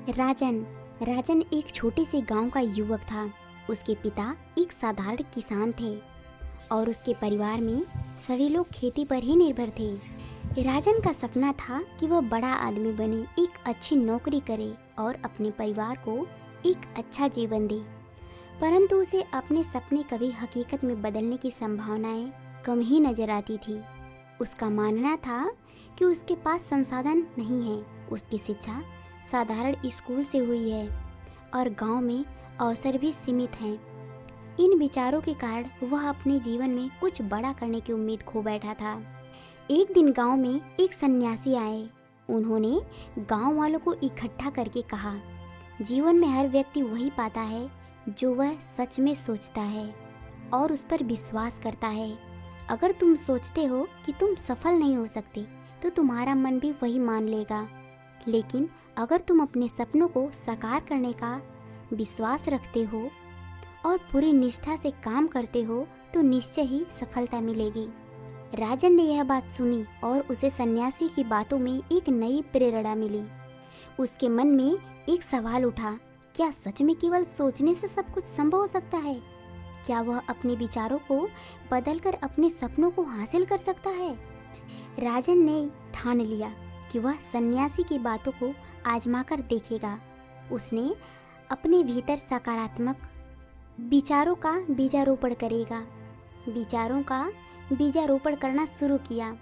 राजन राजन एक छोटे से गांव का युवक था। उसके पिता एक साधारण किसान थे और उसके परिवार में सभी लोग खेती पर ही निर्भर थे। राजन का सपना था कि वह बड़ा आदमी बने, एक अच्छी नौकरी करे और अपने परिवार को एक अच्छा जीवन दे। परंतु उसे अपने सपने कभी हकीकत में बदलने की संभावनाएं कम ही नजर आती थी। उसका मानना था कि उसके पास संसाधन नहीं है, उसकी शिक्षा साधारण स्कूल से हुई है और गांव में अवसर भी सीमित हैं। इन विचारों के कारण वह अपने जीवन में कुछ बड़ा करने की उम्मीद खो बैठा था। एक दिन गांव में एक सन्यासी आए। उन्होंने गांव वालों को इकट्ठा करके कहा, जीवन में हर व्यक्ति वही पाता है जो वह सच में सोचता है और उस पर विश्वास करता है। अगर तुम सोचते हो कि तुम सफल नहीं हो सकते तो तुम्हारा मन भी वही मान लेगा, लेकिन अगर तुम अपने सपनों को साकार करने का विश्वास रखते हो और पूरी निष्ठा से काम करते हो तो निश्चय ही सफलता मिलेगी। राजन ने यह बात सुनी और उसे सन्यासी की बातों में एक नई प्रेरणा मिली। उसके मन में एक सवाल उठा, क्या सच में केवल सोचने से सब कुछ संभव हो सकता है? क्या वह अपने विचारों को बदलकर अपने सपनों को हासिल कर सकता है? राजन ने ठान लिया कि वह सन्यासी की बातों को आजमाकर देखेगा। उसने अपने भीतर सकारात्मक विचारों का बीजारोपण करेगा। विचारों का बीजारोपण करना शुरू किया।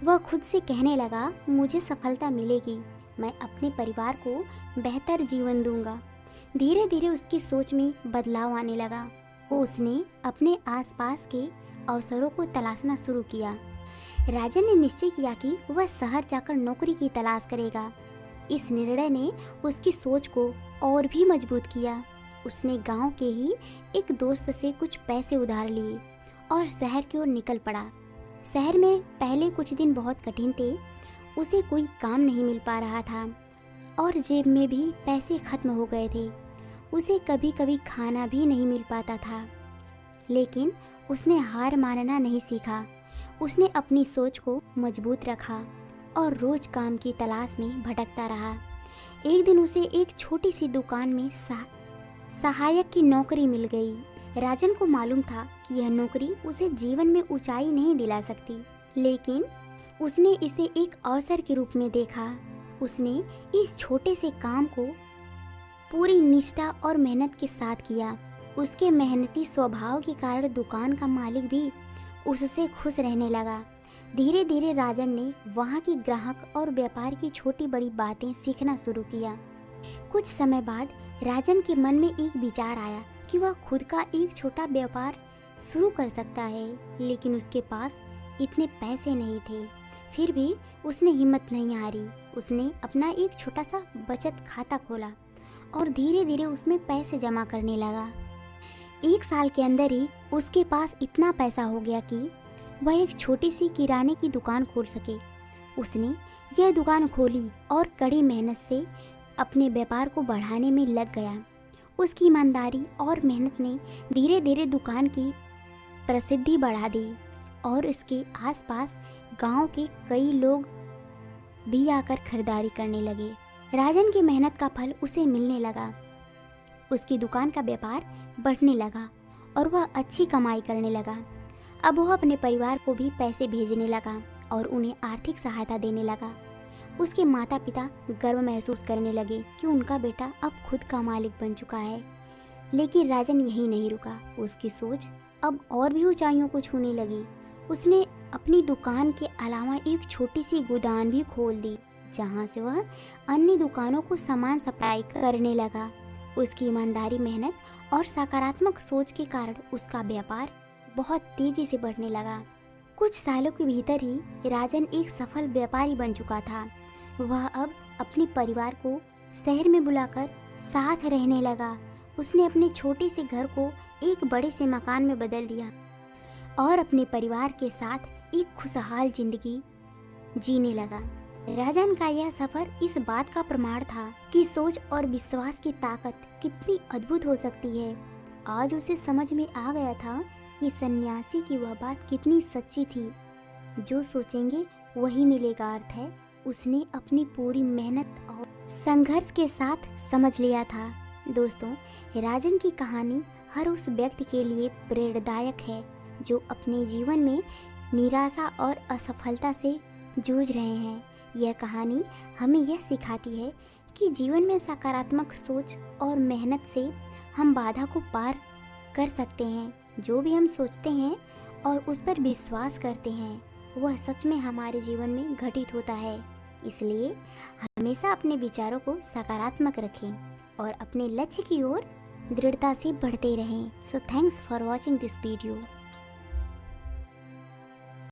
वह खुद से कहने लगा, मुझे सफलता मिलेगी, मैं अपने परिवार को बेहतर जीवन दूंगा। धीरे धीरे उसकी सोच में बदलाव आने लगा। उसने अपने आसपास के अवसरों को तलाशना शुरू किया। राजन ने निश्चय किया कि वह शहर जाकर नौकरी की तलाश करेगा। इस निर्णय ने उसकी सोच को और भी मजबूत किया। उसने गांव के ही एक दोस्त से कुछ पैसे उधार लिए और शहर की ओर निकल पड़ा। शहर में पहले कुछ दिन बहुत कठिन थे। उसे कोई काम नहीं मिल पा रहा था और जेब में भी पैसे खत्म हो गए थे। उसे कभी कभी खाना भी नहीं मिल पाता था, लेकिन उसने हार मानना नहीं सीखा। उसने अपनी सोच को मजबूत रखा और रोज काम की तलाश में भटकता रहा। एक दिन उसे एक छोटी सी दुकान में सहायक की नौकरी मिल गई। राजन को मालूम था कि यह नौकरी उसे जीवन में ऊंचाई नहीं दिला सकती, लेकिन उसने इसे एक अवसर के रूप में देखा। उसने इस छोटे से काम को पूरी निष्ठा और मेहनत के साथ किया। उसके मेहनती स्वभाव के कारण दुकान का मालिक भी उससे खुश रहने लगा। धीरे धीरे राजन ने वहाँ के ग्राहक और व्यापार की छोटी बड़ी बातें सीखना शुरू किया। कुछ समय बाद राजन के मन में एक विचार आया कि वह खुद का एक छोटा व्यापार शुरू कर सकता है, लेकिन उसके पास इतने पैसे नहीं थे। फिर भी उसने हिम्मत नहीं हारी। उसने अपना एक छोटा सा बचत खाता खोला और धीरे धीरे उसमें पैसे जमा करने लगा। एक साल के अंदर ही उसके पास इतना पैसा हो गया कि वह एक छोटी सी किराने की दुकान खोल सके। उसने यह दुकान खोली और कड़ी मेहनत से अपने व्यापार को बढ़ाने में लग गया। उसकी ईमानदारी और मेहनत ने धीरे धीरे दुकान की प्रसिद्धि बढ़ा दी और इसके आसपास गांव के कई लोग भी आकर खरीदारी करने लगे। राजन की मेहनत का फल उसे मिलने लगा। उसकी दुकान का व्यापार बढ़ने लगा और वह अच्छी कमाई करने लगा। अब वह अपने परिवार को भी पैसे भेजने लगा और उन्हें आर्थिक सहायता देने लगा। उसके माता पिता गर्व महसूस करने लगे कि उनका बेटा अब खुद का मालिक बन चुका है। लेकिन राजन यही नहीं रुका। उसकी सोच अब और भी ऊंचाइयों को छूने लगी। उसने अपनी दुकान के अलावा एक छोटी सी गोदाम भी खोल दी, जहां से वह अन्य दुकानों को सामान सप्लाई करने लगा। उसकी ईमानदारी, मेहनत और सकारात्मक सोच के कारण उसका व्यापार बहुत तेजी से बढ़ने लगा। कुछ सालों के भीतर ही राजन एक सफल व्यापारी बन चुका था। वह अब अपने परिवार को शहर में बुलाकर साथ रहने लगा। उसने अपने छोटे से घर को एक बड़े से मकान में बदल दिया और अपने परिवार के साथ एक खुशहाल जिंदगी जीने लगा। राजन का यह सफर इस बात का प्रमाण था कि सोच और विश्वास की ताकत कितनी अद्भुत हो सकती है। आज उसे समझ में आ गया था कि सन्यासी की वह बात कितनी सच्ची थी। जो सोचेंगे वही मिलेगा अर्थ है। उसने अपनी पूरी मेहनत और संघर्ष के साथ समझ लिया था। दोस्तों, राजन की कहानी हर उस व्यक्ति के लिए प्रेरणादायक है जो अपने जीवन में निराशा और असफलता से जूझ रहे हैं। यह कहानी हमें यह सिखाती है कि जीवन में सकारात्मक सोच और मेहनत से हम बाधा को पार कर सकते हैं। जो भी हम सोचते हैं और उस पर विश्वास करते हैं वह सच में हमारे जीवन में घटित होता है। इसलिए हमेशा अपने विचारों को सकारात्मक रखें और अपने लक्ष्य की ओर दृढ़ता से बढ़ते रहें। So thanks for watching this video.